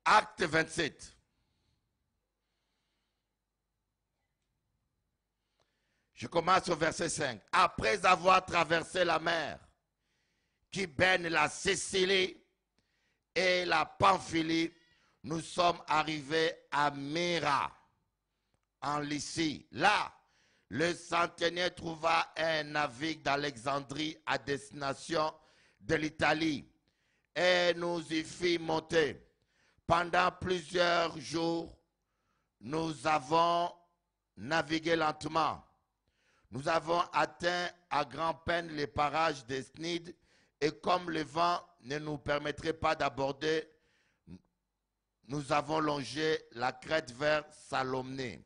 Acte 27. Je commence au verset 5. Après avoir traversé la mer qui baigne la Sicile et la Pamphylie, nous sommes arrivés à Myra, en Lycie. Là, le centenier trouva un navire d'Alexandrie à destination de l'Italie et nous y fit monter. Pendant plusieurs jours, nous avons navigué lentement. Nous avons atteint à grand-peine les parages des Cnides et comme le vent ne nous permettrait pas d'aborder, nous avons longé la crête vers Salomné.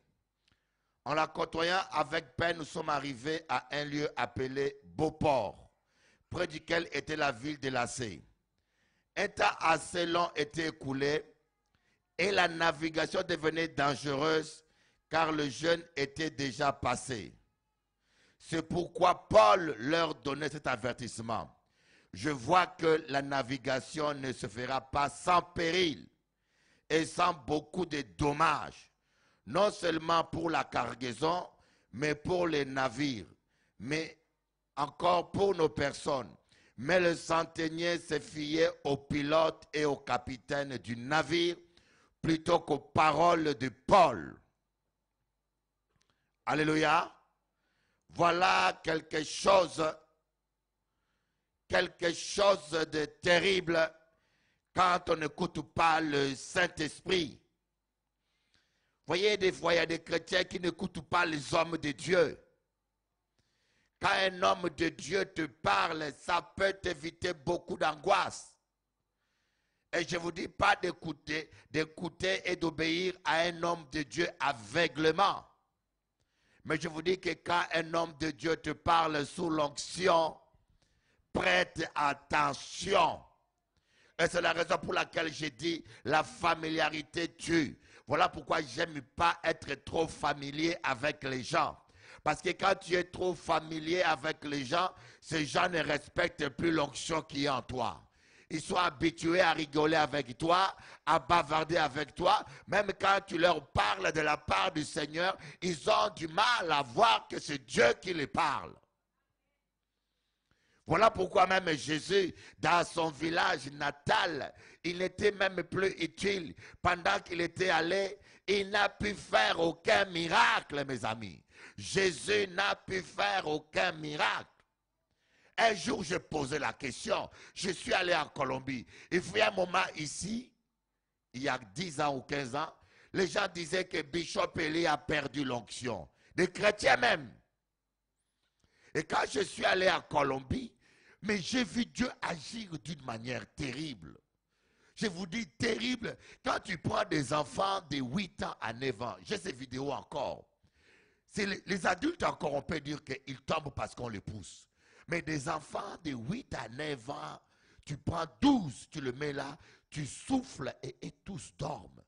En la côtoyant avec peine, nous sommes arrivés à un lieu appelé Beauport, près duquel était la ville de Lacée. Un temps assez long était écoulé et la navigation devenait dangereuse car le jeûne était déjà passé. C'est pourquoi Paul leur donnait cet avertissement. Je vois que la navigation ne se fera pas sans péril et sans beaucoup de dommages, non seulement pour la cargaison, mais pour les navires, mais encore pour nos personnes. Mais le centenier se fiait au pilote et au capitaine du navire plutôt qu'aux paroles de Paul. Alléluia. Voilà quelque chose de terrible quand on n'écoute pas le Saint-Esprit. Voyez, des fois, il y a des chrétiens qui n'écoutent pas les hommes de Dieu. Quand un homme de Dieu te parle, ça peut t'éviter beaucoup d'angoisse. Et je ne vous dis pas d'écouter et d'obéir à un homme de Dieu aveuglement. Mais je vous dis que quand un homme de Dieu te parle sous l'onction, prête attention. Et c'est la raison pour laquelle j'ai dit la familiarité tue. Voilà pourquoi j'aime pas être trop familier avec les gens. Parce que quand tu es trop familier avec les gens, ces gens ne respectent plus l'onction qui est en toi. Ils sont habitués à rigoler avec toi, à bavarder avec toi. Même quand tu leur parles de la part du Seigneur, ils ont du mal à voir que c'est Dieu qui les parle. Voilà pourquoi même Jésus, dans son village natal, il n'était même plus utile. Pendant qu'il était allé, il n'a pu faire aucun miracle, mes amis. Jésus n'a pu faire aucun miracle. Un jour, j'ai posé la question. Je suis allé en Colombie. Il y a un moment ici, il y a 10 ans ou 15 ans, les gens disaient que Bishop Eli a perdu l'onction. Des chrétiens même. Et quand je suis allé en Colombie, mais j'ai vu Dieu agir d'une manière terrible. Je vous dis terrible, quand tu prends des enfants de 8 ans à 9 ans, j'ai ces vidéos encore. C'est les adultes encore, on peut dire qu'ils tombent parce qu'on les pousse. Mais des enfants de 8 à 9 ans, tu prends 12, tu le mets là, tu souffles et tous dorment.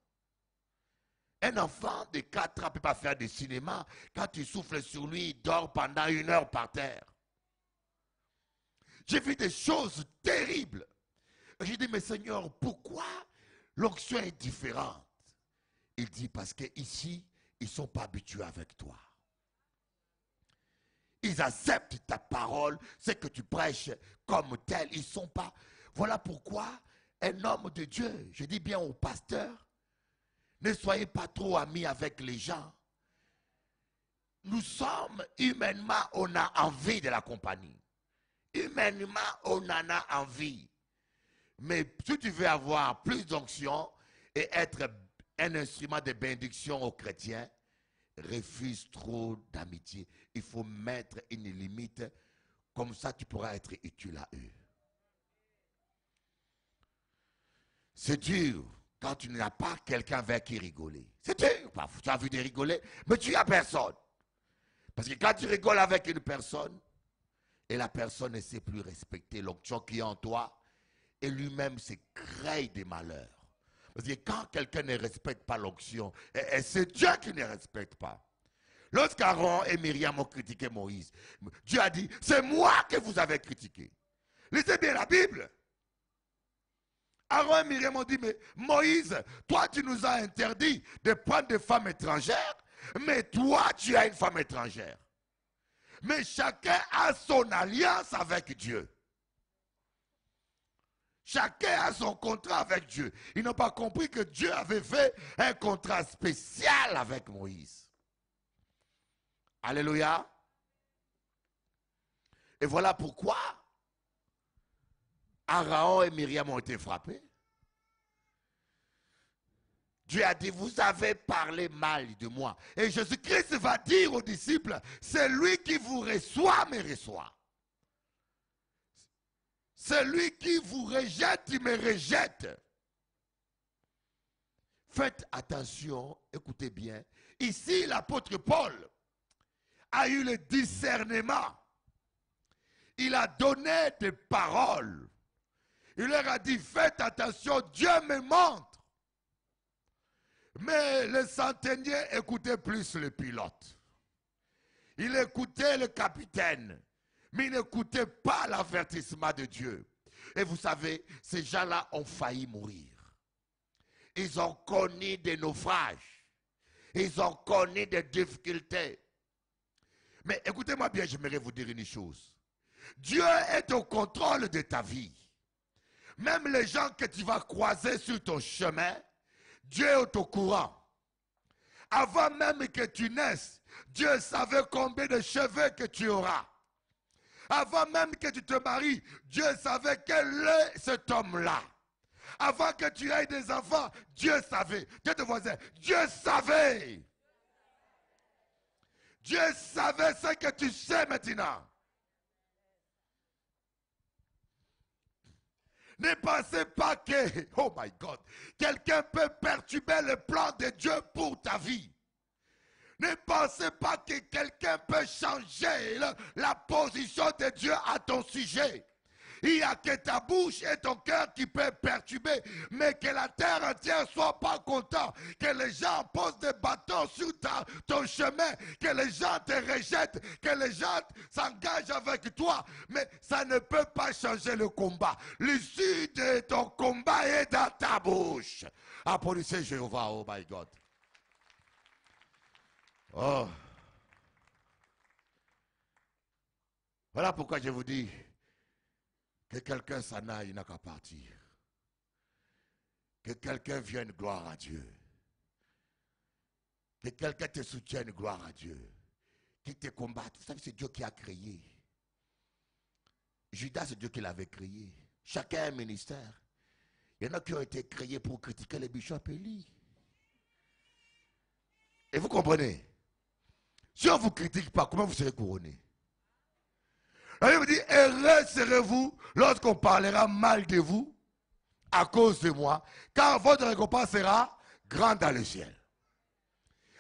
Un enfant de 4 ans ne peut pas faire de cinéma. Quand tu souffles sur lui, il dort pendant 1 heure par terre. J'ai vu des choses terribles. J'ai dit, mais Seigneur, pourquoi l'onction est différente? Il dit, parce qu'ici, ils ne sont pas habitués avec toi. Ils acceptent ta parole, ce que tu prêches comme tel. Ils ne sont pas. Voilà pourquoi un homme de Dieu, je dis bien au pasteur, ne soyez pas trop amis avec les gens. Nous sommes, humainement, on a envie de la compagnie. Humainement, on en a envie. Mais si tu veux avoir plus d'onction et être un instrument de bénédiction aux chrétiens, refuse trop d'amitié. Il faut mettre une limite. Comme ça, tu pourras être utile à eux. C'est dur quand tu n'as pas quelqu'un avec qui rigoler. C'est dur. Tu as envie de rigoler, mais tu n'as personne. Parce que quand tu rigoles avec une personne, et la personne ne sait plus respecter l'onction qui est en toi, et lui-même se crée des malheurs. Parce que quand quelqu'un ne respecte pas l'onction, et c'est Dieu qui ne respecte pas. Lorsqu'Aaron et Myriam ont critiqué Moïse, Dieu a dit, c'est moi que vous avez critiqué. Lisez bien la Bible. Aaron et Myriam ont dit, mais Moïse, toi tu nous as interdit de prendre des femmes étrangères, mais toi tu as une femme étrangère. Mais chacun a son alliance avec Dieu. Chacun a son contrat avec Dieu. Ils n'ont pas compris que Dieu avait fait un contrat spécial avec Moïse. Alléluia. Et voilà pourquoi Aaron et Myriam ont été frappés. Dieu a dit, vous avez parlé mal de moi. Et Jésus-Christ va dire aux disciples, celui qui vous reçoit me reçoit. Celui qui vous rejette, il me rejette. Faites attention, écoutez bien. Ici, l'apôtre Paul a eu le discernement. Il a donné des paroles. Il leur a dit, faites attention, Dieu me montre. Mais le centenier écoutait plus le pilote. Il écoutait le capitaine. Mais il n'écoutait pas l'avertissement de Dieu. Et vous savez, ces gens-là ont failli mourir. Ils ont connu des naufrages. Ils ont connu des difficultés. Mais écoutez-moi bien, j'aimerais vous dire une chose. Dieu est au contrôle de ta vie. Même les gens que tu vas croiser sur ton chemin, Dieu est au courant. Avant même que tu naisses, Dieu savait combien de cheveux que tu auras. Avant même que tu te maries, Dieu savait quel est cet homme-là. Avant que tu aies des enfants, Dieu savait. Dieu te voisin, Dieu savait. Dieu savait ce que tu sais maintenant. Ne pensez pas que, oh my God, quelqu'un peut perturber le plan de Dieu pour ta vie. Ne pensez pas que quelqu'un peut changer la position de Dieu à ton sujet. Il n'y a que ta bouche et ton cœur qui peuvent perturber, mais que la terre entière ne soit pas content, que les gens posent des bâtons sur ton chemin, que les gens te rejettent, que les gens s'engagent avec toi, mais ça ne peut pas changer le combat. L'issue de ton combat est dans ta bouche. Applaudissez Jéhovah, oh my God. Oh. Voilà pourquoi je vous dis que quelqu'un s'en aille, il n'a qu'à partir. Que quelqu'un vienne, gloire à Dieu. Que quelqu'un te soutienne, gloire à Dieu. Qui te combatte. Vous savez, c'est Dieu qui a créé. Judas, c'est Dieu qui l'avait créé. Chacun a un ministère. Il y en a qui ont été créés pour critiquer les bishops Élie. Et vous comprenez? Si on ne vous critique pas, comment vous serez couronné? La Bible dit, heureux serez-vous lorsqu'on parlera mal de vous à cause de moi, car votre récompense sera grande dans le ciel.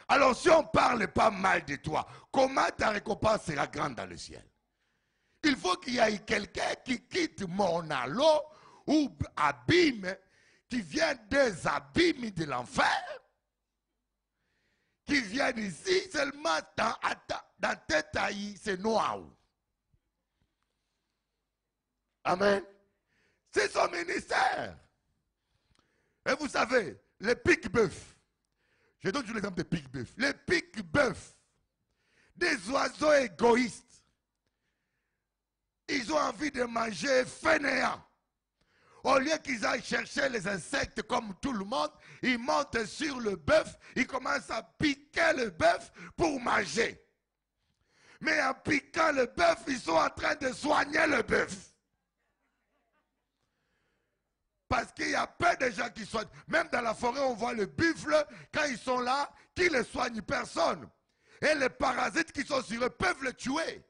Alors si on ne parle pas mal de toi, comment ta récompense sera grande dans le ciel? Il faut qu'il y ait quelqu'un qui quitte mon halo ou abîme, qui vient des abîmes de l'enfer, qui viennent ici seulement dans tes taillis, c'est noir. Amen. C'est son ministère. Et vous savez, les pique-bœufs, je donne toujours l'exemple des pique-bœufs. Les pique-bœufs, des oiseaux égoïstes, ils ont envie de manger fainéant. Au lieu qu'ils aillent chercher les insectes comme tout le monde, ils montent sur le bœuf, ils commencent à piquer le bœuf pour manger. Mais en piquant le bœuf, ils sont en train de soigner le bœuf. Parce qu'il y a peu de gens qui soignent. Même dans la forêt, on voit le buffle, quand ils sont là, qui ne soignent personne. Et les parasites qui sont sur eux peuvent le tuer.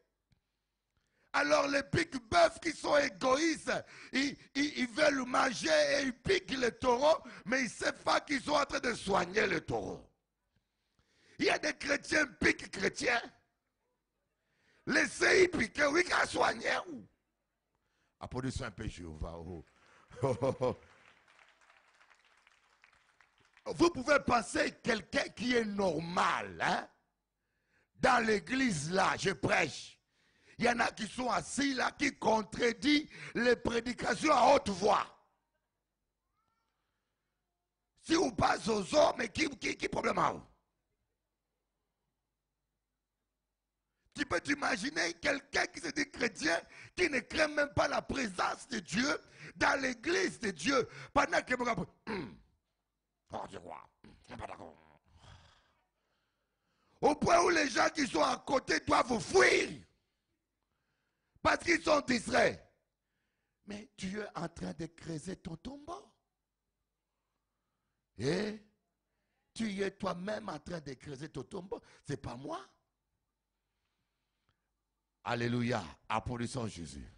Alors les pique-bœufs qui sont égoïstes, ils veulent manger et ils piquent le taureau, mais ils ne savent pas qu'ils sont en train de soigner le taureau. Il y a des chrétiens piquent chrétiens. Laissez-y piquer, oui, qu'à soigner. Applaudissez un peu Jéhovah. Oh. Vous pouvez penser quelqu'un qui est normal, hein? Dans l'église là, je prêche. Il y en a qui sont assis là, qui contredisent les prédications à haute voix. Si vous passez aux hommes, mais qui problème a? Tu peux t'imaginer quelqu'un qui se dit chrétien, qui ne craint même pas la présence de Dieu dans l'église de Dieu. Pendant que oh, tu crois? Pas d'accord. Au point où les gens qui sont à côté doivent fuir. Parce qu'ils sont distraits. Mais tu es en train de creuser ton tombeau. Et tu es toi-même en train de creuser ton tombeau. Ce n'est pas moi. Alléluia. Applaudissons Jésus.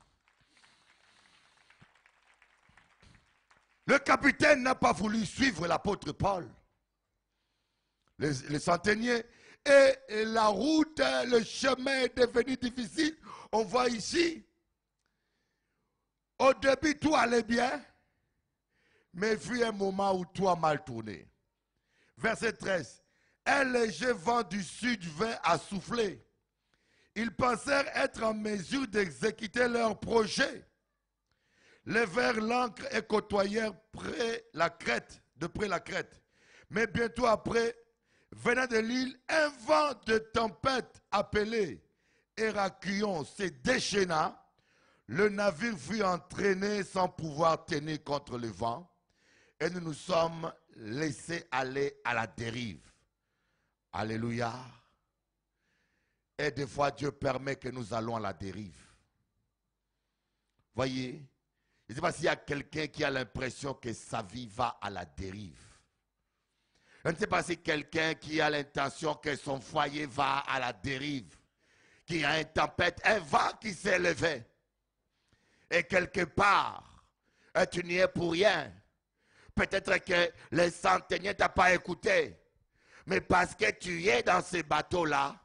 Le capitaine n'a pas voulu suivre l'apôtre Paul. Le centenier. Et la route, le chemin est devenu difficile. On voit ici. Au début, tout allait bien. Mais il fut un moment où tout a mal tourné. Verset 13. Un léger vent du sud vint à souffler. Ils pensèrent être en mesure d'exécuter leur projet. Levèrent l'ancre et côtoyèrent de près la crête. Mais bientôt après, venant de l'île, un vent de tempête appelé Héraclion se déchaîna. Le navire fut entraîné sans pouvoir tenir contre le vent. Et nous nous sommes laissés aller à la dérive. Alléluia. Et des fois, Dieu permet que nous allons à la dérive. Voyez, je ne sais pas s'il y a quelqu'un qui a l'impression que sa vie va à la dérive. Je ne sais pas si quelqu'un qui a l'intention que son foyer va à la dérive. Qu'il y a une tempête, un vent qui s'est levé. Et quelque part, tu n'y es pour rien. Peut-être que les centeniers ne t'ont pas écouté. Mais parce que tu es dans ces bateaux-là,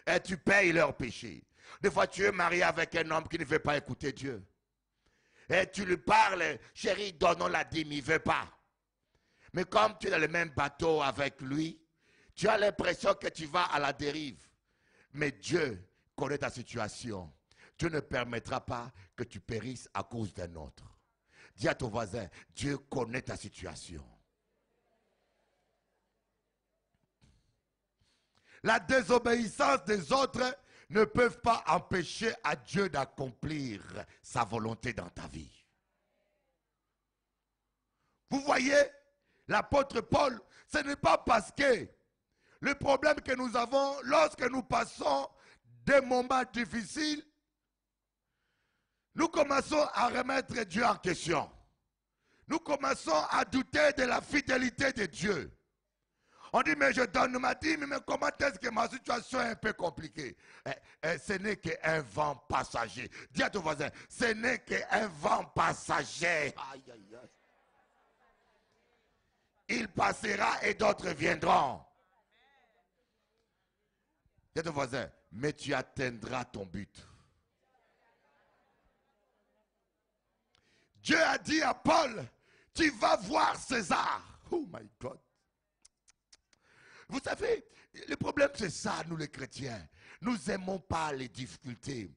et tu payes leurs péchés. Des fois, tu es marié avec un homme qui ne veut pas écouter Dieu. Et tu lui parles, chérie, donnons la dîme, il ne veut pas. Mais comme tu es dans le même bateau avec lui, tu as l'impression que tu vas à la dérive. Mais Dieu connaît ta situation. Dieu ne permettra pas que tu périsses à cause d'un autre. Dis à ton voisin, Dieu connaît ta situation. La désobéissance des autres ne peuvent pas empêcher à Dieu d'accomplir sa volonté dans ta vie. Vous voyez, l'apôtre Paul, ce n'est pas parce que le problème que nous avons lorsque nous passons des moments difficiles, nous commençons à remettre Dieu en question. Nous commençons à douter de la fidélité de Dieu. On dit, mais je donne ma dîme, mais comment est-ce que ma situation est un peu compliquée? Ce n'est qu'un vent passager. Dis à ton voisin, ce n'est qu'un vent passager. Aïe, aïe, aïe. Il passera et d'autres viendront. Dis à ton voisin, mais tu atteindras ton but. Dieu a dit à Paul, tu vas voir César. Oh my God. Vous savez, le problème c'est ça, nous les chrétiens. Nous n'aimons pas les difficultés.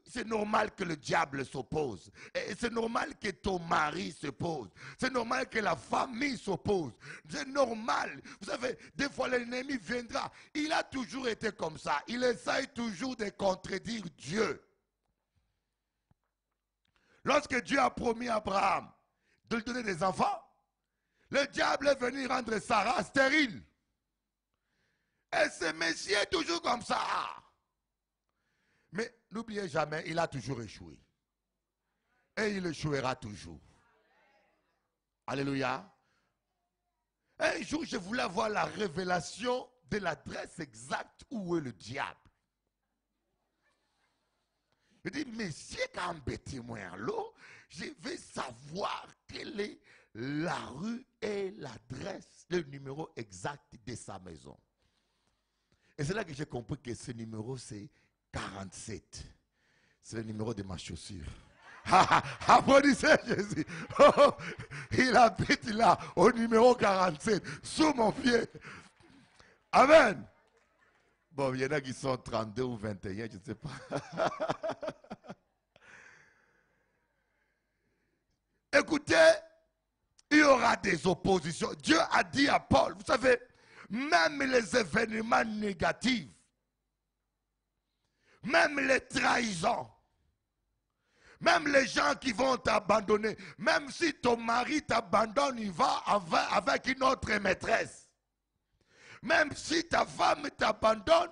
C'est normal que le diable s'oppose. C'est normal que ton mari s'oppose. C'est normal que la famille s'oppose. C'est normal. Vous savez, des fois l'ennemi viendra. Il a toujours été comme ça. Il essaye toujours de contredire Dieu. Lorsque Dieu a promis à Abraham de lui donner des enfants, le diable est venu rendre Sarah stérile. Et ce monsieur est toujours comme ça. Mais n'oubliez jamais, il a toujours échoué. Et il échouera toujours. Alléluia. Un jour, je voulais avoir la révélation de l'adresse exacte où est le diable. Je dis, mais si quand embêtez-moi en l'eau, je vais savoir quelle est la rue et l'adresse, le numéro exact de sa maison. Et c'est là que j'ai compris que ce numéro, c'est 47. C'est le numéro de ma chaussure. Applaudissez Jésus. Oh, il habite là, au numéro 47, sous mon pied. Amen. Bon, il y en a qui sont 32 ou 21, je ne sais pas. Écoutez, il y aura des oppositions. Dieu a dit à Paul, vous savez, même les événements négatifs, même les trahisons, même les gens qui vont t'abandonner, même si ton mari t'abandonne, il va avec une autre maîtresse. Même si ta femme t'abandonne,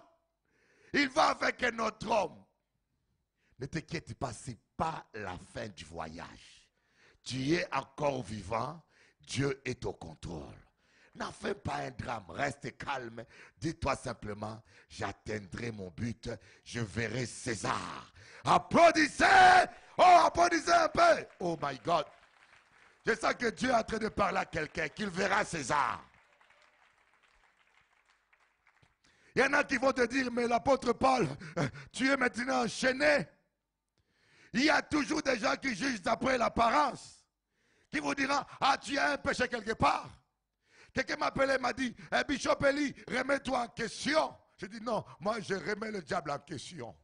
il va avec un autre homme. Ne t'inquiète pas, ce n'est pas la fin du voyage. Tu es encore vivant, Dieu est au contrôle. N'en fais pas un drame, reste calme. Dis-toi simplement, j'atteindrai mon but, je verrai César. Applaudissez! Oh, applaudissez un peu! Oh my God! Je sens que Dieu est en train de parler à quelqu'un, qu'il verra César. Il y en a qui vont te dire, mais l'apôtre Paul, tu es maintenant enchaîné. Il y a toujours des gens qui jugent d'après l'apparence. Qui vous diront, ah, tu as un péché quelque part. Quelqu'un m'a appelé, m'a dit, Bishop Eli, remets-toi en question. Je dis, non, moi je remets le diable en question.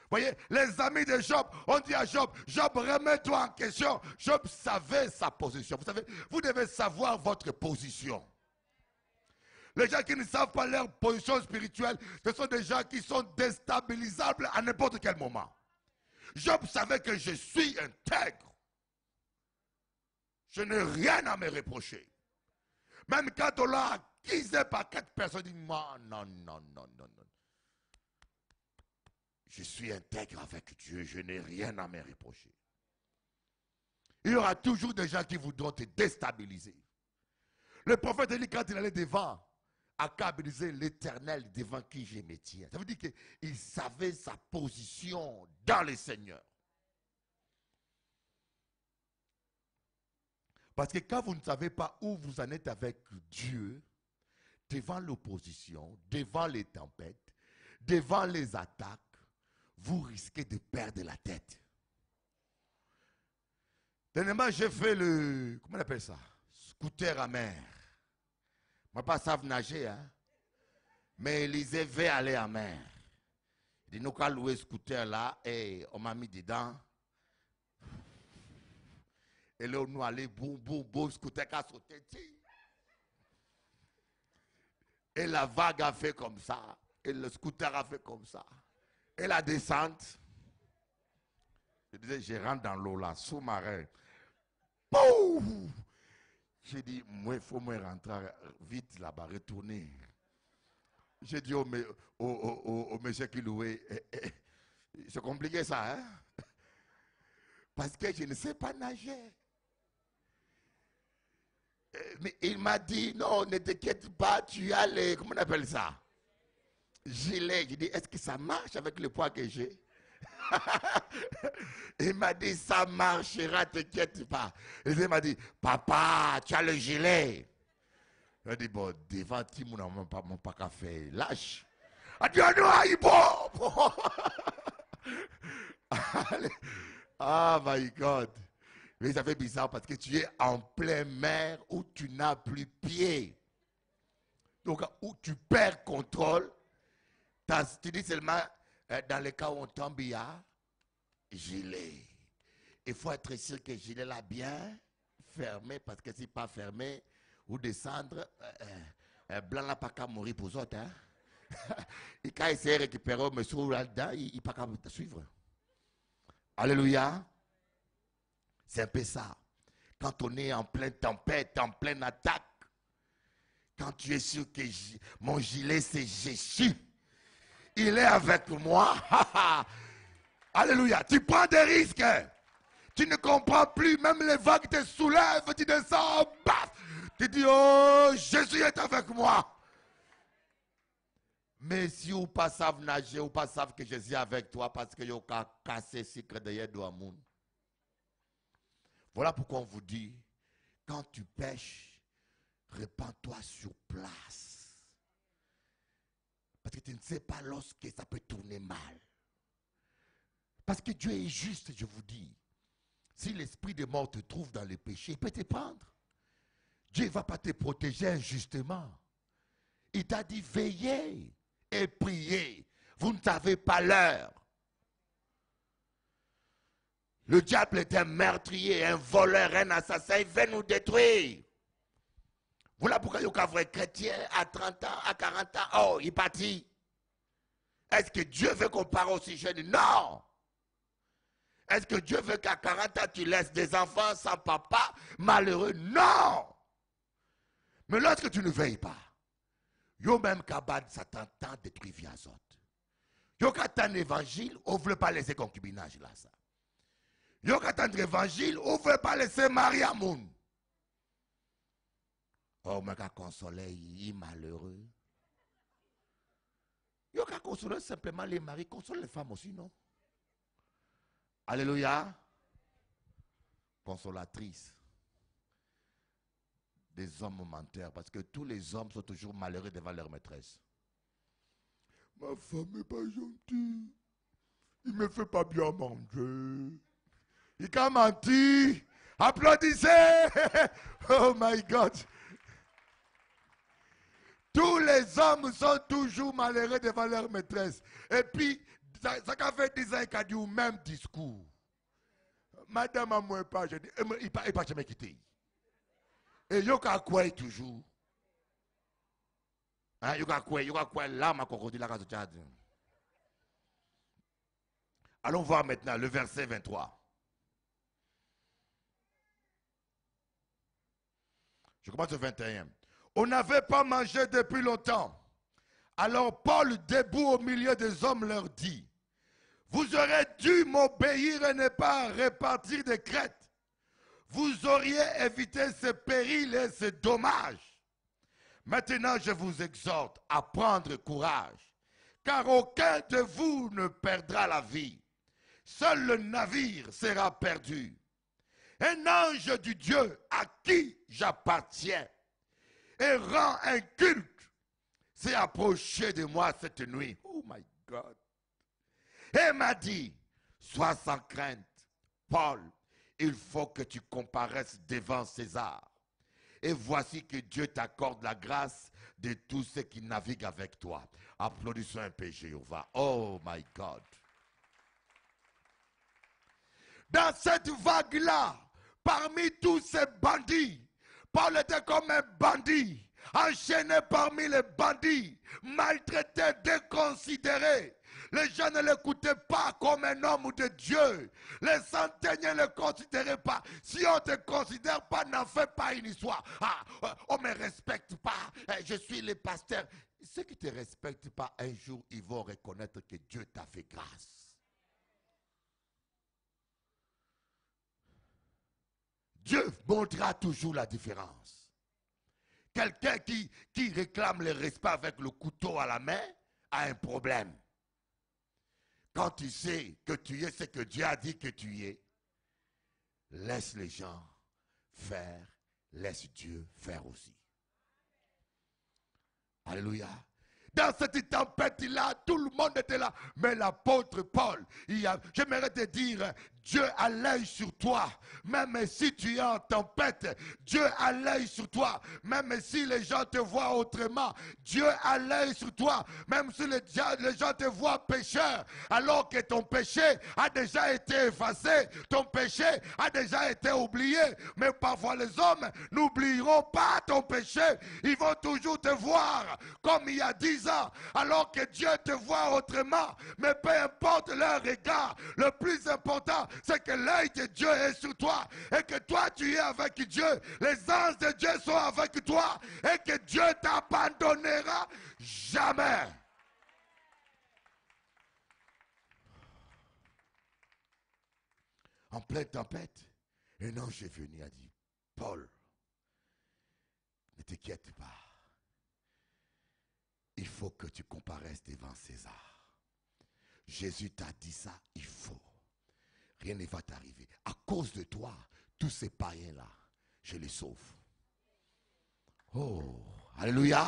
Vous voyez, les amis de Job ont dit à Job, Job, remets-toi en question. Job savait sa position. Vous savez, vous devez savoir votre position. Les gens qui ne savent pas leur position spirituelle, ce sont des gens qui sont déstabilisables à n'importe quel moment. Job savait que je suis intègre. Je n'ai rien à me reprocher. Même quand on l'a accusé par 4 personnes, il dit non, non, non, non, non, non. Je suis intègre avec Dieu, je n'ai rien à me reprocher. Il y aura toujours des gens qui voudront te déstabiliser. Le prophète dit quand il allait devant, Akab disait l'Éternel devant qui je me tiens. Ça veut dire qu'il savait sa position dans le Seigneur. Parce que quand vous ne savez pas où vous en êtes avec Dieu, devant l'opposition, devant les tempêtes, devant les attaques, vous risquez de perdre la tête. Dernièrement, j'ai fait le, comment on appelle ça? Scooter à mer. Moi, pas savent nager, hein. Mais Élisée veut aller à mer. Il dit, nous allons louer scooter là, et on m'a mis dedans. Et là, nous allons, boum, boum, boum, scooter qui a sauté. Et la vague a fait comme ça. Et le scooter a fait comme ça. Et la descente. Je disais, je rentre dans l'eau là, sous-marin. Boum! J'ai dit, moi, il faut me rentrer vite là-bas, retourner. J'ai dit au monsieur qui louait, c'est compliqué ça, hein? Parce que je ne sais pas nager. Mais il m'a dit, non, ne t'inquiète pas, tu as les, comment on appelle ça? Gilet. J'ai dit, est-ce que ça marche avec le poids que j'ai? Il m'a dit, ça marchera, t'inquiète pas. Il m'a dit, papa, tu as le gilet. Il a dit, bon, devant Timon, mon pas qu'à faire, lâche. Il a dit, oh non, ah, my God. Mais ça fait bizarre parce que tu es en pleine mer où tu n'as plus pied. Donc, où tu perds contrôle. Tu dis seulement, dans le cas où on tombe, il y a gilet. Il faut être sûr que le gilet là bien fermé, parce que si pas fermé, ou descendre, blanc n'a pas qu'à mourir pour les autres. Hein? Et quand il s'est récupéré, monsieur là-dedans, il n'a pas qu'à suivre. Alléluia. C'est un peu ça. Quand on est en pleine tempête, en pleine attaque, quand tu es sûr que mon gilet c'est Jésus, il est avec moi. Alléluia. Tu prends des risques. Tu ne comprends plus. Même les vagues te soulèvent. Tu descends. Baf. Tu dis, oh, Jésus est avec moi. Mais si vous ne savez pas nager, vous ne savez pas que Jésus est avec toi parce que vous avez cassé ce que derrière le monde. Voilà pourquoi on vous dit, quand tu pêches, répands-toi sur place. Parce que tu ne sais pas lorsque ça peut tourner mal. Parce que Dieu est juste, je vous dis. Si l'esprit de mort te trouve dans le péché, il peut te prendre. Dieu ne va pas te protéger injustement. Il t'a dit veillez et priez. Vous ne savez pas l'heure. Le diable est un meurtrier, un voleur, un assassin. Il veut nous détruire. Voilà pourquoi il y a un vrai chrétien à 30 ans, à 40 ans. Oh, il est parti. Est-ce que Dieu veut qu'on parle aussi jeune? Non. Est-ce que Dieu veut qu'à 40 ans, tu laisses des enfants sans papa, malheureux? Non. Mais lorsque tu ne veilles pas, yo même kabad Satan tant détruit via autres. Yo qu'attendre l'évangile, on ne veut pas laisser concubinage là ça. Yo qu'attendre l'évangile, on ne veut pas laisser marier à moun. Oh, mais qu'à consoler, il est malheureux. Yo qu'à consoler simplement les maris, consoler les femmes aussi, non? Alléluia. Consolatrice des hommes menteurs, parce que tous les hommes sont toujours malheureux devant leur maîtresse. Ma femme n'est pas gentille. Il me fait pas bien manger. Il a menti. Applaudissez. Oh my God. Tous les hommes sont toujours malheureux devant leur maîtresse. Et puis, ça fait 10 ans qu'il a dit le même discours. Madame a moins pas, je dis, il ne pas jamais quitté. Et il y a quoi toujours. Il y a quoi là, ma crocodile, là, quand tu as dit. Allons voir maintenant le verset 23. Je commence au 21. On n'avait pas mangé depuis longtemps. Alors Paul, debout au milieu des hommes, leur dit, vous aurez dû m'obéir et ne pas répartir des crêtes. Vous auriez évité ce péril et ce dommage. Maintenant, je vous exhorte à prendre courage, car aucun de vous ne perdra la vie. Seul le navire sera perdu. Un ange du Dieu à qui j'appartiens et rend un culte s'est approché de moi cette nuit. Oh my God. Et m'a dit, sois sans crainte, Paul, il faut que tu comparaisses devant César. Et voici que Dieu t'accorde la grâce de tous ceux qui naviguent avec toi. Applaudissons un peu Jéhovah. Oh my God. Dans cette vague-là, parmi tous ces bandits, Paul était comme un bandit, enchaîné parmi les bandits, maltraité, déconsidéré. Les gens ne l'écoutaient pas comme un homme de Dieu. Les centeniers ne le considéraient pas. Si on ne te considère pas, n'en fais pas une histoire. On ne me respecte pas, je suis le pasteur. Ceux qui ne te respectent pas, un jour, ils vont reconnaître que Dieu t'a fait grâce. Dieu montrera toujours la différence. Quelqu'un qui réclame le respect avec le couteau à la main a un problème. Quand tu sais que tu es ce que Dieu a dit que tu es, laisse les gens faire, laisse Dieu faire aussi. Alléluia. Dans cette tempête-là, tout le monde était là. Mais l'apôtre Paul, j'aimerais te dire, Dieu a l'œil sur toi. Même si tu es en tempête, Dieu a l'œil sur toi. Même si les gens te voient autrement, Dieu a l'œil sur toi. Même si les gens te voient pécheur, alors que ton péché a déjà été effacé, ton péché a déjà été oublié. Mais parfois les hommes n'oublieront pas ton péché. Ils vont toujours te voir comme il y a 10 ans, alors que Dieu te voit autrement. Mais peu importe leur regard, le plus important, c'est que l'œil de Dieu est sur toi et que toi tu es avec Dieu. Les anges de Dieu sont avec toi et que Dieu t'abandonnera jamais. En pleine tempête, un ange est venu et a dit, Paul, ne t'inquiète pas. Il faut que tu comparaisses devant César. Jésus t'a dit ça, il faut. Rien ne va t'arriver. À cause de toi, tous ces païens-là, je les sauve. Oh, alléluia.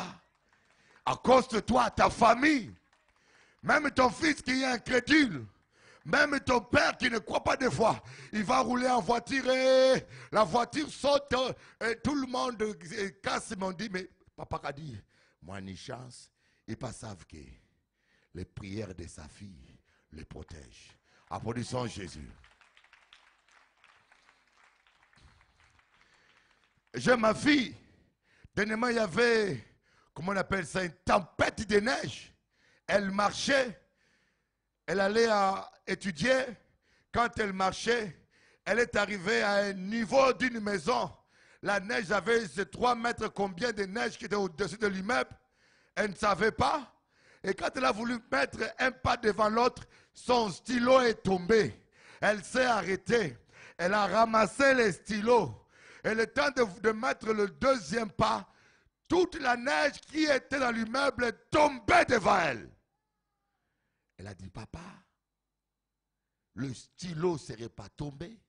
À cause de toi, ta famille, même ton fils qui est incrédule, même ton père qui ne croit pas des fois, il va rouler en voiture et la voiture saute et tout le monde casse. Ils m'ont dit, mais papa a dit, moi, ni chance. Ils ne savent que les prières de sa fille les protègent. Applaudissons Jésus. J'ai ma fille. Dernièrement, il y avait, comment on appelle ça, une tempête de neige. Elle marchait. Elle allait étudier. Quand elle marchait, elle est arrivée à un niveau d'une maison. La neige avait ces 3 mètres combien de neige qui était au-dessus de l'immeuble. Elle ne savait pas. Et quand elle a voulu mettre un pas devant l'autre, son stylo est tombé. Elle s'est arrêtée. Elle a ramassé les stylos. Et le temps de mettre le deuxième pas, toute la neige qui était dans l'immeuble est tombée devant elle. Elle a dit, papa, le stylo ne serait pas tombé,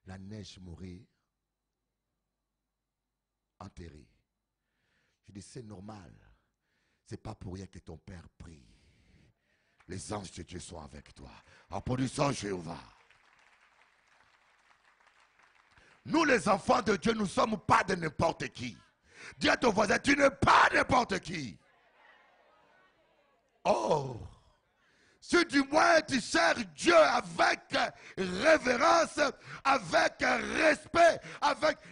la neige m'aurait enterré. Je dis, c'est normal. Ce n'est pas pour rien que ton père prie. Les anges de Dieu sont avec toi. Applaudissons Jéhovah. Nous, les enfants de Dieu, nous ne sommes pas de n'importe qui. Dis à ton voisin, tu n'es pas n'importe qui. Oh! Si du moins tu sers Dieu avec révérence, avec respect,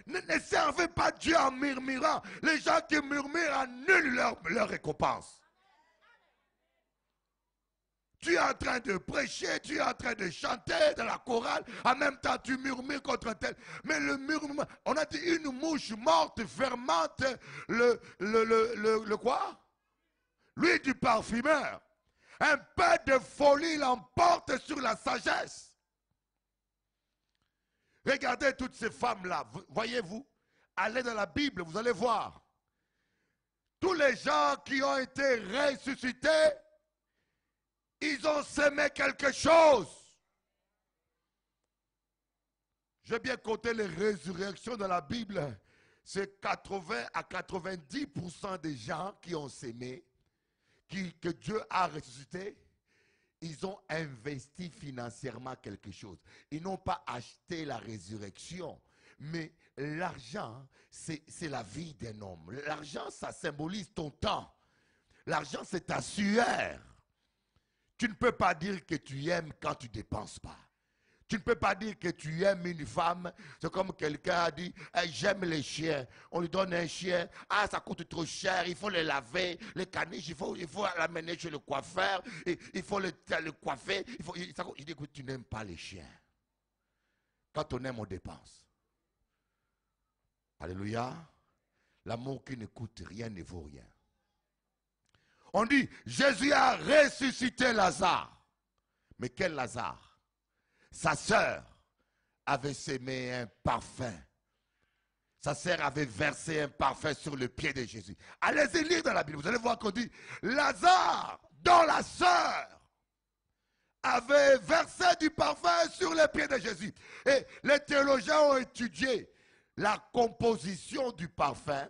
ne servez pas Dieu en murmurant. Les gens qui murmurent annulent leur récompense. Tu es en train de prêcher, tu es en train de chanter dans la chorale, en même temps tu murmures contre tel. Mais le murmure, on a dit une mouche morte fermente le quoi? L'huile du parfumeur. Un peu de folie l'emporte sur la sagesse. Regardez toutes ces femmes-là, voyez-vous, allez dans la Bible, vous allez voir. Tous les gens qui ont été ressuscités, ils ont semé quelque chose. J'ai bien compté les résurrections dans la Bible. C'est 80 à 90% des gens qui ont sémé, que Dieu a ressuscité, ils ont investi financièrement quelque chose. Ils n'ont pas acheté la résurrection. Mais l'argent, c'est la vie d'un homme. L'argent, ça symbolise ton temps. L'argent, c'est ta sueur. Tu ne peux pas dire que tu aimes quand tu ne dépenses pas. Tu ne peux pas dire que tu aimes une femme. C'est comme quelqu'un a dit, hey, j'aime les chiens. On lui donne un chien. Ah, ça coûte trop cher. Il faut les laver. Les caniches, il faut l'amener chez le coiffeur. Il faut le coiffer. Il dit que tu n'aimes pas les chiens. Quand on aime, on dépense. Alléluia. L'amour qui ne coûte rien ne vaut rien. On dit, Jésus a ressuscité Lazare. Mais quel Lazare? Sa sœur avait sémé un parfum. Sa sœur avait versé un parfum sur le pied de Jésus. Allez-y lire dans la Bible. Vous allez voir qu'on dit, Lazare, dont la sœur, avait versé du parfum sur les pieds de Jésus. Et les théologiens ont étudié la composition du parfum.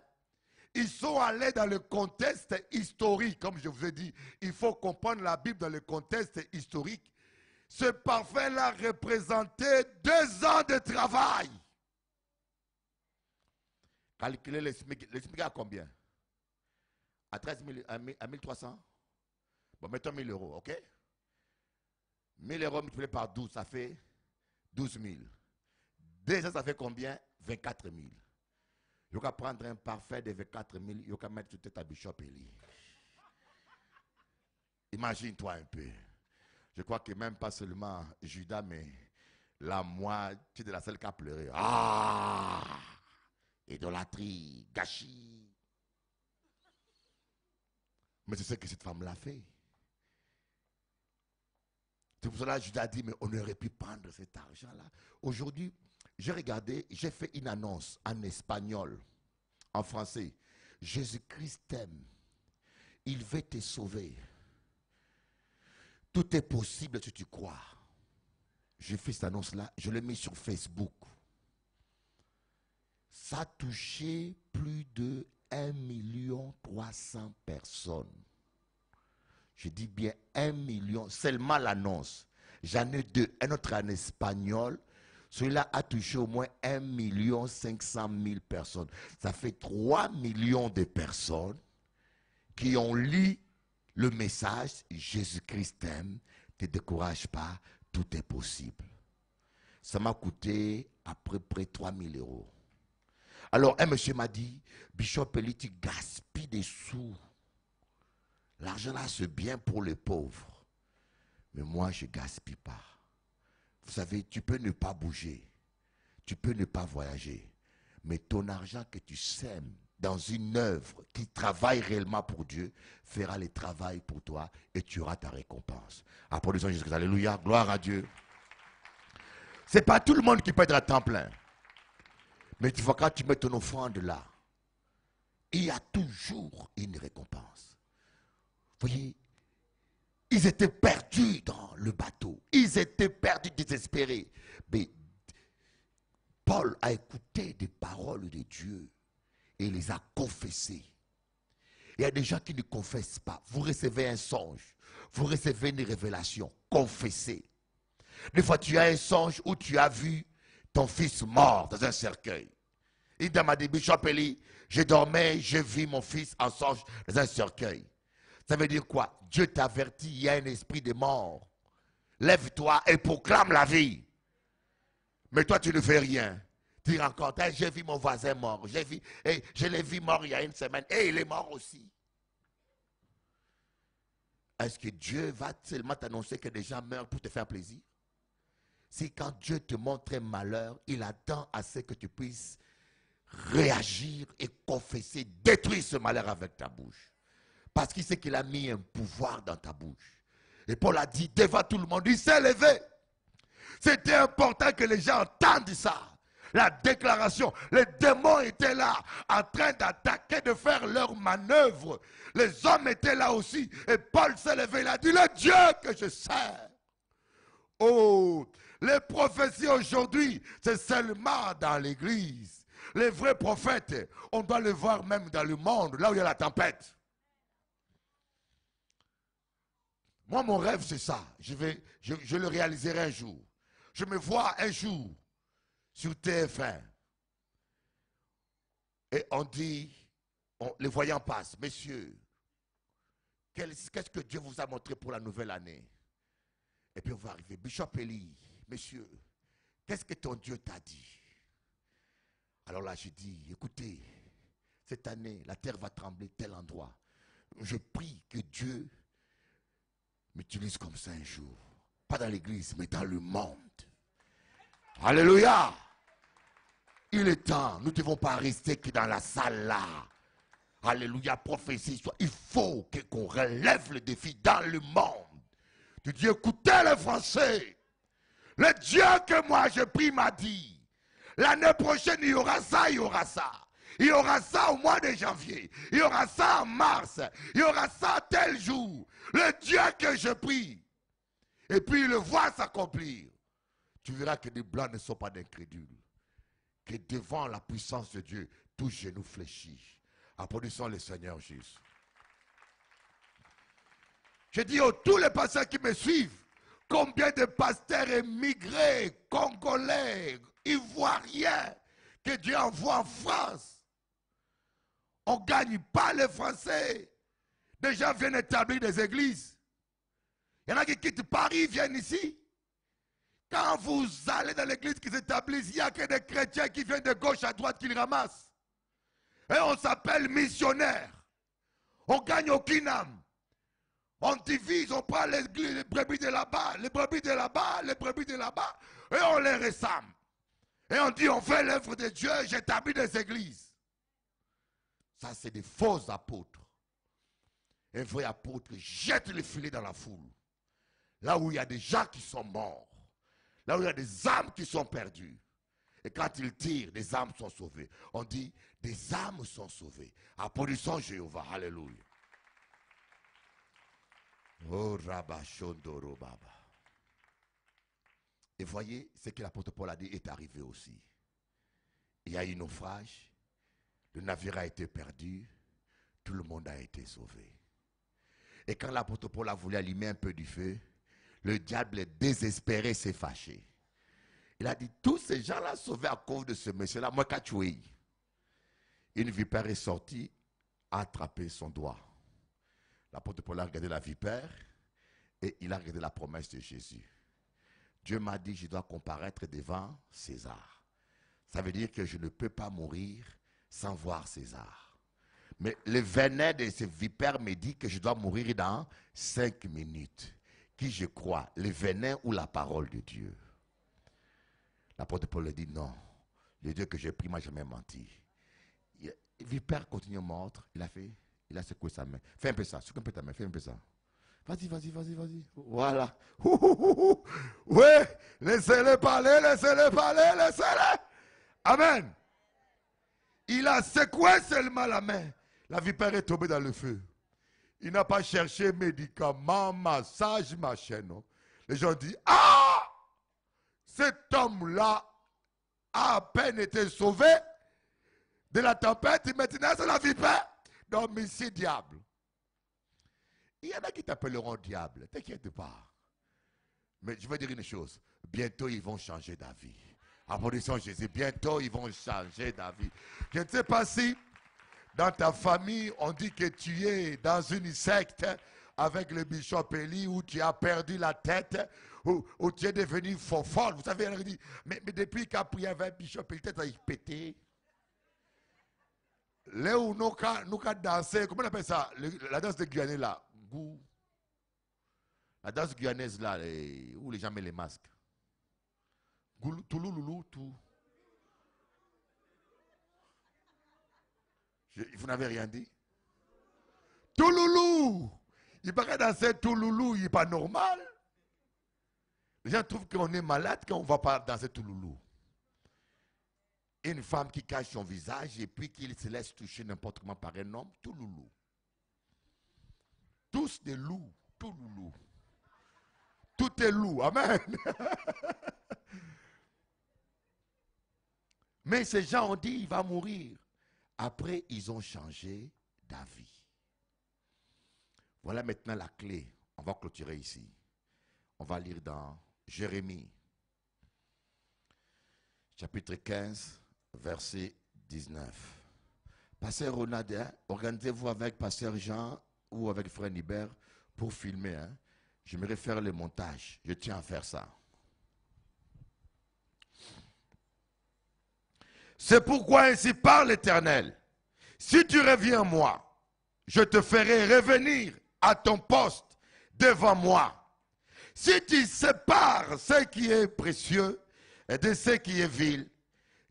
Ils sont allés dans le contexte historique. Comme je vous ai dit, il faut comprendre la Bible dans le contexte historique. Ce parfum-là représentait 2 ans de travail. Calculez le SMIC à combien? À 13 000, à 1300? Bon, mettons 1000 euros, ok? 1000 euros multiplié par 12, ça fait 12 000. Déjà, ça fait combien? 24 000. Il faut prendre un parfum de 24 000, il faut mettre sur tête à Bishop Eli. Imagine-toi un peu. Je crois que même pas seulement Judas, mais la moitié de la salle qui a pleuré. Ah! Idolâtrie, gâchis. Mais c'est ce que cette femme-là fait. C'est pour cela que Judas a dit, mais on aurait pu prendre cet argent-là. Aujourd'hui, j'ai regardé, j'ai fait une annonce en espagnol, en français. Jésus-Christ t'aime. Il veut te sauver. Tout est possible si tu crois. J'ai fait cette annonce-là, je l'ai mis sur Facebook. Ça a touché plus de 1 300 000 personnes. Je dis bien 1 million, seulement l'annonce. J'en ai 2, un autre en espagnol. Celui-là a touché au moins 1 500 000 personnes. Ça fait 3 millions de personnes qui ont lu le message, Jésus-Christ t'aime, ne te décourage pas, tout est possible. Ça m'a coûté à peu près 3 000 euros. Alors un monsieur m'a dit, Bishop Eli, tu gaspilles des sous. L'argent là, c'est bien pour les pauvres. Mais moi, je ne gaspille pas. Vous savez, tu peux ne pas bouger. Tu peux ne pas voyager. Mais ton argent que tu sèmes dans une œuvre qui travaille réellement pour Dieu, fera le travail pour toi et tu auras ta récompense. Applaudissons Jésus-Christ. Alléluia. Gloire à Dieu. Ce n'est pas tout le monde qui peut être à temps plein. Mais tu vois, quand tu mets ton offrande là, il y a toujours une récompense. Vous voyez, ils étaient perdus dans le bateau. Ils étaient perdus, désespérés. Mais Paul a écouté des paroles de Dieu et les a confessées. Il y a des gens qui ne confessent pas. Vous recevez un songe, vous recevez une révélation, confessez. Des fois, tu as un songe où tu as vu ton fils mort dans un cercueil. Il m'a dit, Bishop Eli, je dormais, j'ai vu mon fils en songe dans un cercueil. Ça veut dire quoi? Dieu t'avertit, il y a un esprit de mort. Lève-toi et proclame la vie. Mais toi, tu ne fais rien. Tu rencontres, hey, j'ai vu mon voisin mort. Je l'ai vu mort il y a une semaine. Et il est mort aussi. Est-ce que Dieu va seulement t'annoncer que des gens meurent pour te faire plaisir? Si quand Dieu te montre un malheur, il attend à ce que tu puisses réagir et confesser, détruire ce malheur avec ta bouche. Parce qu'il sait qu'il a mis un pouvoir dans ta bouche. Et Paul a dit devant tout le monde, il s'est levé. C'était important que les gens entendent ça. La déclaration, les démons étaient là, en train d'attaquer, de faire leur manœuvre. Les hommes étaient là aussi. Et Paul s'est levé, il a dit, le Dieu que je sers. Oh, les prophéties aujourd'hui, c'est seulement dans l'église. Les vrais prophètes, on doit les voir même dans le monde, là où il y a la tempête. Moi, mon rêve, c'est ça. Je le réaliserai un jour. Je me vois un jour sur TF1. Et on dit, les voyants passent. Messieurs, qu'est-ce que Dieu vous a montré pour la nouvelle année? Et puis on va arriver. Bishop Eli, messieurs, qu'est-ce que ton Dieu t'a dit? Alors là, je dis, écoutez, cette année, la terre va trembler tel endroit. Je prie que Dieu m'utilise comme ça un jour. Pas dans l'église, mais dans le monde. Alléluia. Il est temps. Nous ne devons pas rester que dans la salle là. Alléluia, prophétie. Il faut qu'on relève le défi dans le monde. Tu dis, écoutez les Français. Le Dieu que moi je prie m'a dit, l'année prochaine il y aura ça, il y aura ça. Il y aura ça au mois de janvier. Il y aura ça en mars. Il y aura ça tel jour. Le Dieu que je prie. Et puis il le voit s'accomplir. Tu verras que les blancs ne sont pas d'incrédules. Que devant la puissance de Dieu, tout genou fléchit. Applaudissons le Seigneur Jésus. Je dis à tous les pasteurs qui me suivent, combien de pasteurs émigrés, congolais, ivoiriens, que Dieu envoie en France. On ne gagne pas les Français. Des gens viennent établir des églises. Il y en a qui quittent Paris, viennent ici. Quand vous allez dans l'église qui s'établissent, il n'y a que des chrétiens qui viennent de gauche à droite qui les ramassent. Et on s'appelle missionnaire. On ne gagne aucune âme. On divise, on prend les brebis de là-bas, les brebis de là-bas, les brebis de là-bas, et on les ressame. Et on dit, on fait l'œuvre de Dieu, j'établis des églises. Ça, c'est des faux apôtres. Un vrai apôtre jette le filet dans la foule. Là où il y a des gens qui sont morts. Là où il y a des âmes qui sont perdues. Et quand il tire, des âmes sont sauvées. On dit, des âmes sont sauvées. Applaudissons Jéhovah. Alléluia. Oh, Rabashondoro Baba. Et voyez, ce que l'apôtre Paul a dit est arrivé aussi. Il y a eu un naufrage, le navire a été perdu, tout le monde a été sauvé. Et quand l'apôtre Paul a voulu allumer un peu du feu, le diable est désespéré, s'est fâché. Il a dit, tous ces gens-là sauvés à cause de ce monsieur-là, moi qu'a tué. Une vipère est sortie, a attrapé son doigt. L'apôtre Paul a regardé la vipère et il a regardé la promesse de Jésus. Dieu m'a dit, je dois comparaître devant César. Ça veut dire que je ne peux pas mourir sans voir César. Mais le venin de ces vipères me dit que je dois mourir dans 5 minutes. Qui je crois, le venin ou la parole de Dieu? L'apôtre Paul dit non. Le Dieu que j'ai pris m'a jamais menti. Le vipère continue à mordre. Il a secoué sa main. Fais un peu ça, secoue un peu ta main, fais un peu ça. Vas-y. Voilà. Oui, laissez-les parler. Amen. Il a secoué seulement la main. La vipère est tombée dans le feu. Il n'a pas cherché médicaments, massage, machin, non. Les gens disent, ah, cet homme-là a à peine été sauvé de la tempête, maintenant c'est la vipère. Non, mais c'est diable. Il y en a qui t'appelleront diable, t'inquiète pas. Mais je vais dire une chose, bientôt ils vont changer d'avis. Applaudissons Jésus, bientôt ils vont changer d'avis. Je ne sais pas si dans ta famille on dit que tu es dans une secte avec le bishop Eli où tu as perdu la tête, où tu es devenu folle. Vous savez, elle dit, mais depuis qu'il y avait un bishop Eli, tête a pété. Là où nous avons dansé, comment on appelle ça? La danse de Guyane là. La danse guyanaise là, où les gens mettent les masques. Toulouloulou, tout. Vous n'avez rien dit? Touloulou! Il paraît danser Touloulou, il n'est pas normal. Les gens trouvent qu'on est malade quand on ne va pas danser Touloulou. Une femme qui cache son visage et puis qui se laisse toucher n'importe comment par un homme, Touloulou. Tous des loups, Touloulou. Tout est loup, amen. Mais ces gens ont dit, il va mourir. Après, ils ont changé d'avis. Voilà maintenant la clé. On va clôturer ici. On va lire dans Jérémie, chapitre 15, verset 19. Pasteur Ronald, organisez-vous avec Pasteur Jean ou avec Frère Nibert pour filmer. Hein. J'aimerais faire le montage. Je tiens à faire ça. C'est pourquoi ainsi parle l'Éternel. Si tu reviens à moi, je te ferai revenir à ton poste devant moi. Si tu sépares ce qui est précieux et de ce qui est vil,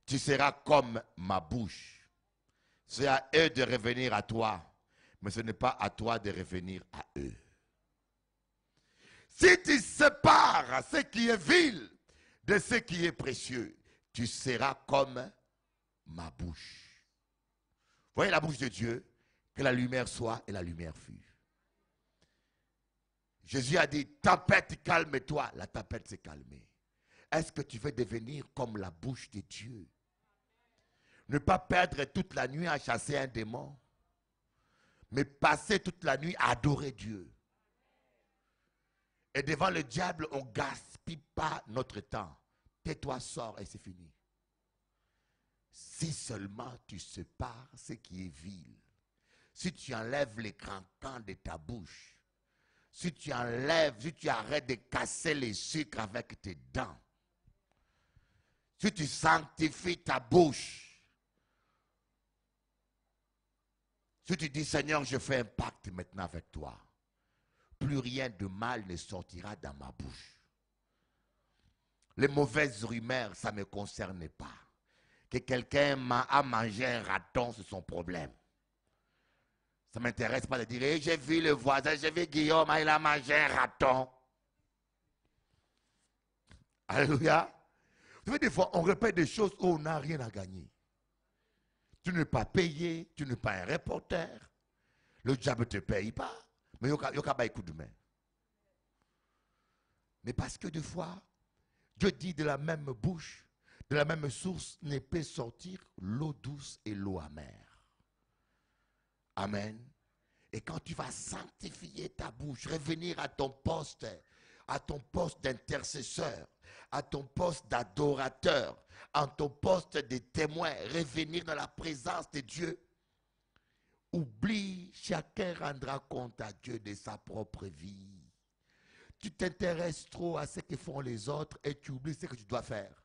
tu seras comme ma bouche. C'est à eux de revenir à toi, mais ce n'est pas à toi de revenir à eux. Si tu sépares ce qui est vil de ce qui est précieux, tu seras comme ma bouche. Voyez la bouche de Dieu, que la lumière soit et la lumière fut. Jésus a dit, tempête, calme-toi. La tempête s'est calmée. Est-ce que tu veux devenir comme la bouche de Dieu? Ne pas perdre toute la nuit à chasser un démon, mais passer toute la nuit à adorer Dieu. Et devant le diable, on ne gaspille pas notre temps. Tais-toi, sors et c'est fini. Si seulement tu sépares ce qui est vil, si tu enlèves les cancans de ta bouche, si tu arrêtes de casser les sucres avec tes dents, si tu sanctifies ta bouche, si tu dis Seigneur, je fais un pacte maintenant avec toi, plus rien de mal ne sortira dans ma bouche. Les mauvaises rumeurs, ça ne me concerne pas. Que quelqu'un a mangé un raton, c'est son problème. Ça ne m'intéresse pas de dire, hey, j'ai vu le voisin, j'ai vu Guillaume, il a mangé un raton. Alléluia. Vous savez, des fois, on répète des choses où on n'a rien à gagner. Tu n'es pas payé, tu n'es pas un reporter. Le diable ne te paye pas, mais il y a un coup de main. Mais parce que des fois, Dieu dit de la même bouche, de la même source, ne peut sortir l'eau douce et l'eau amère. Amen. Et quand tu vas sanctifier ta bouche, revenir à ton poste d'intercesseur, à ton poste d'adorateur, à ton poste de témoin, revenir dans la présence de Dieu, oublie, chacun rendra compte à Dieu de sa propre vie. Tu t'intéresses trop à ce que font les autres et tu oublies ce que tu dois faire.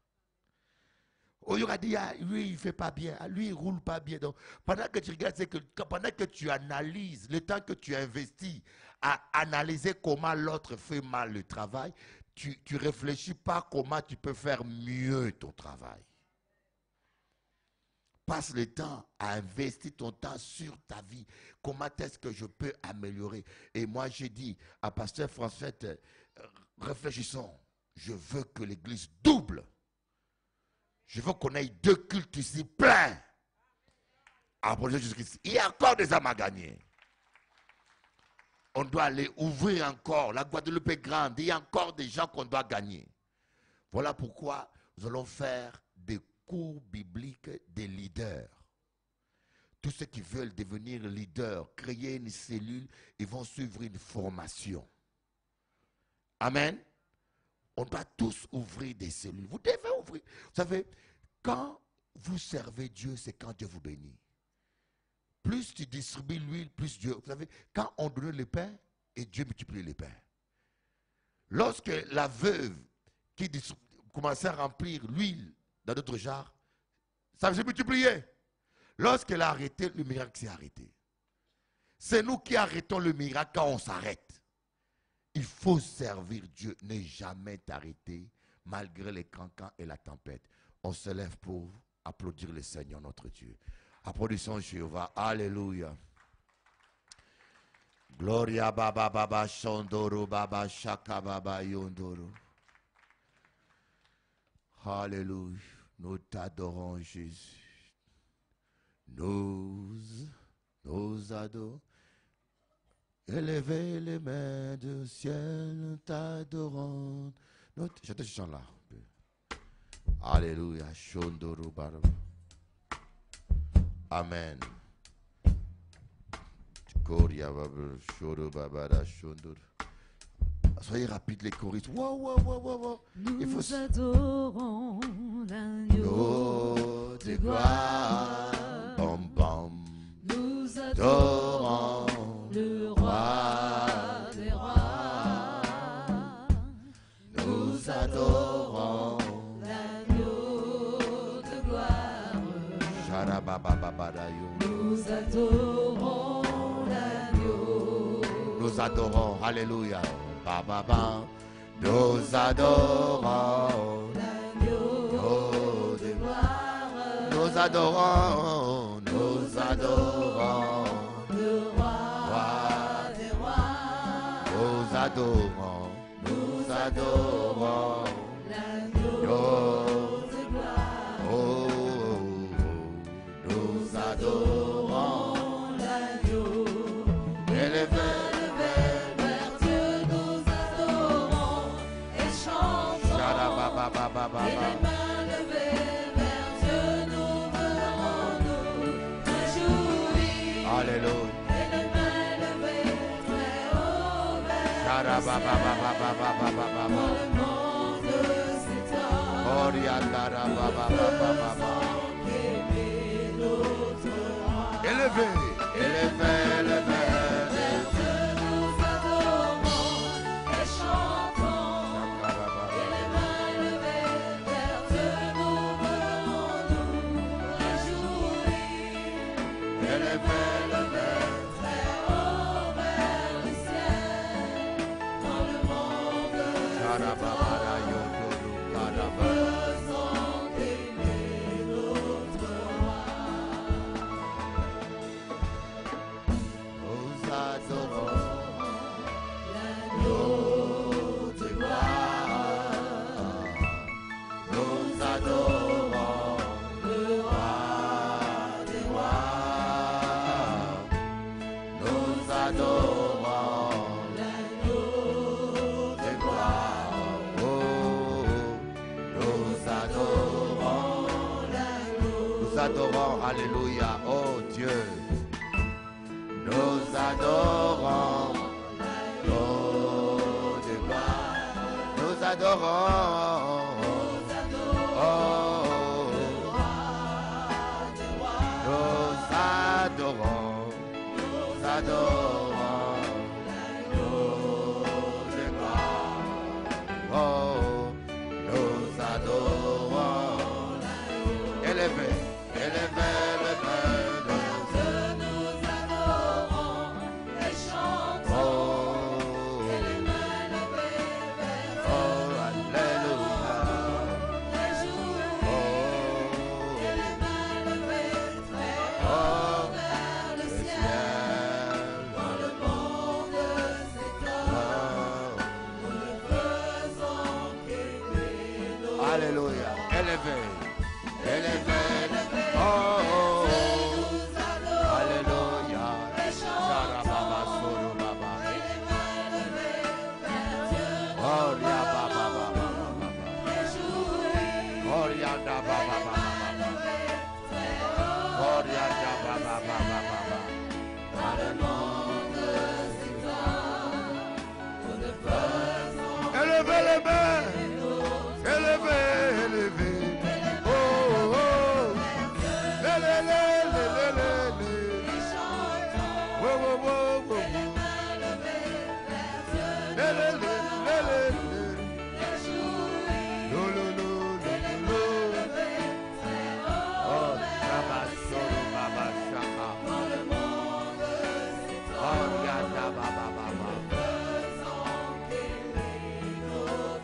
On lui aura dit, ah, lui, il ne fait pas bien. Ah, lui, il ne roule pas bien. Donc, pendant que tu regardes, c'est que pendant que tu analyses, le temps que tu investis à analyser comment l'autre fait mal le travail, tu ne réfléchis pas comment tu peux faire mieux ton travail. Passe le temps à investir ton temps sur ta vie. Comment est-ce que je peux améliorer? Et moi, j'ai dit à Pasteur François, réfléchissons. Je veux que l'église double. Je veux qu'on ait 2 cultes ici pleins. Après Jésus-Christ. Il y a encore des âmes à gagner. On doit aller ouvrir encore. La Guadeloupe est grande. Il y a encore des gens qu'on doit gagner. Voilà pourquoi nous allons faire des cours bibliques des leaders. Tous ceux qui veulent devenir leaders, créer une cellule, ils vont suivre une formation. Amen. On doit tous ouvrir des cellules. Vous devez ouvrir. Vous savez, quand vous servez Dieu, c'est quand Dieu vous bénit. Plus tu distribues l'huile, plus Dieu. Vous savez, quand on donne le pain, et Dieu multiplie le pain. Lorsque la veuve qui commençait à remplir l'huile dans d'autres jarres, ça s'est multiplié. Lorsqu'elle a arrêté, le miracle s'est arrêté. C'est nous qui arrêtons le miracle quand on s'arrête. Il faut servir Dieu, ne jamais t'arrêter malgré les cancans et la tempête. On se lève pour applaudir le Seigneur notre Dieu. Applaudissons Jéhovah. Alléluia. Gloria baba baba shondoro baba shaka baba yondoro. Alléluia. Nous t'adorons Jésus. Nous adorons. Élevez les mains du ciel, t'adorons. J'entends ce chant-là. Alléluia. Amen. Soyez rapides les choristes. Wow. Nous adorons l'agneau de gloire. Bam, bam. Nous adorons le roi des rois. Nous adorons l'agneau de gloire. Nous adorons l'agneau. Nous adorons, alléluia. Nous adorons l'agneau de gloire. Nous adorons le roi des rois. Nous adorons l'agneau de gloire. Oh, nous adorons l'agneau. élevé. Vers Dieu nous adorons et chantons. Et les mains levées vers Dieu nous venons nous réjouir. Alléluia. Et les mains levées très haut vers le ciel. Dans le monde s'étend. Qu'aimer notre roi. Élevé. Vers Dieu nous adorons et chantons. Et les mains levées vers Dieu nous venons nous réjouir. Et les mains levées très haut vers le ciel. Dans le monde faisons qu'aimer notre roi. Nous adorons L'agneau de gloire. Nous adorons Le roi des rois. Nous adorons L'agneau de gloire. Oh, nous adorons. Nous adorons, alléluia, oh Dieu. Nous adorons l'agneau de gloire. Nous adorons. Oh, nous adorons. Nous adorons l'agneau de gloire. Oh, nous adorons Élevez les mains. Élevez, élevez. Oh, oh. Lé, lé, lé, lé, lé, lé, lé. Oh, oh, oh, oh. Lé, lé, lé, lé, lé, lé. Lo, lo, lo, lo, lo. Oh, Shabbat Shalom, Baba Shaka. Oh, Yada, Baba, Baba.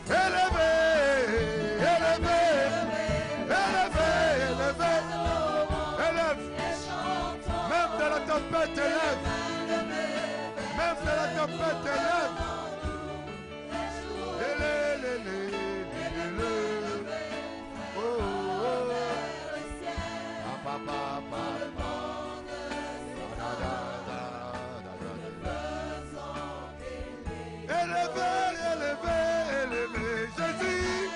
Élevez, élevez, élevez, élevez. Élève. Même dans la tempête, élève. Même dans la tempête, élève. Lé, lé, lé, lé, lé, lé. Oh, oh. Ah, ba, ba, ba, ba. Da, da, da, da, da, da. Élevez, élevez, élevez, Jésus.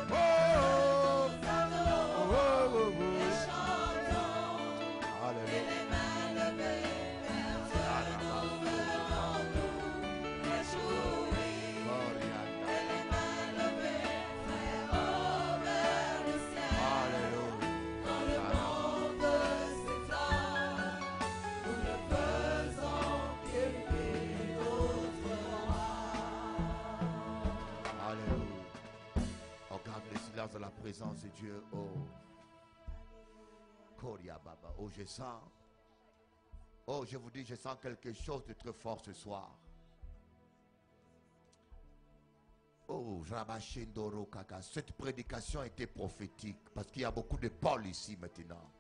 Oh, oh, oh, oh, oh. Alléluia. Dans la présence de Dieu, oh, Koria Baba, oh, je sens, oh, je vous dis, je sens quelque chose de très fort ce soir. Oh, Rabashindoro Kaka, cette prédication était prophétique parce qu'il y a beaucoup de Paul ici maintenant.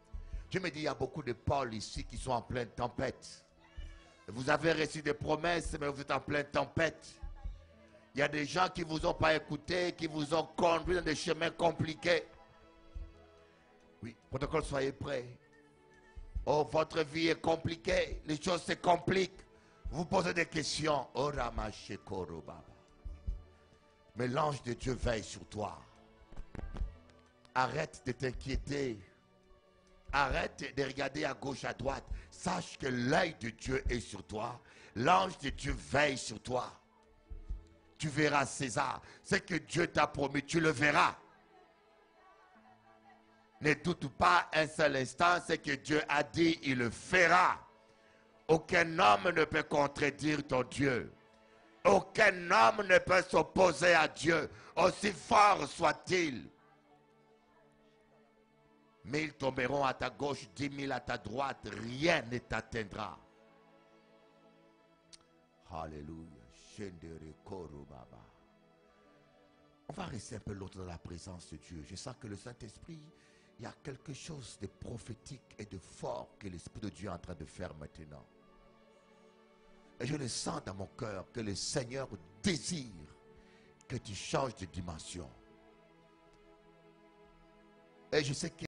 Je me dis, il y a beaucoup de Paul ici qui sont en pleine tempête. Vous avez reçu des promesses, mais vous êtes en pleine tempête. Il y a des gens qui ne vous ont pas écouté, qui vous ont conduit dans des chemins compliqués. Oui, protocole, soyez prêts. Oh, votre vie est compliquée. Les choses se compliquent. Vous posez des questions. Oh, Ramashekoro Baba. Mais l'ange de Dieu veille sur toi. Arrête de t'inquiéter. Arrête de regarder à gauche, à droite. Sache que l'œil de Dieu est sur toi. L'ange de Dieu veille sur toi. Tu verras César. Ce que Dieu t'a promis, tu le verras. Ne doute pas un seul instant. Ce que Dieu a dit, il le fera. Aucun homme ne peut contredire ton Dieu. Aucun homme ne peut s'opposer à Dieu, aussi fort soit-il. 1000 tomberont à ta gauche, 10 000 à ta droite, rien ne t'atteindra. Alléluia. On va rester un peu l'autre dans la présence de Dieu. Je sens que le Saint-Esprit, il y a quelque chose de prophétique et de fort que l'Esprit de Dieu est en train de faire maintenant. Et je le sens dans mon cœur que le Seigneur désire que tu changes de dimension. Et je sais que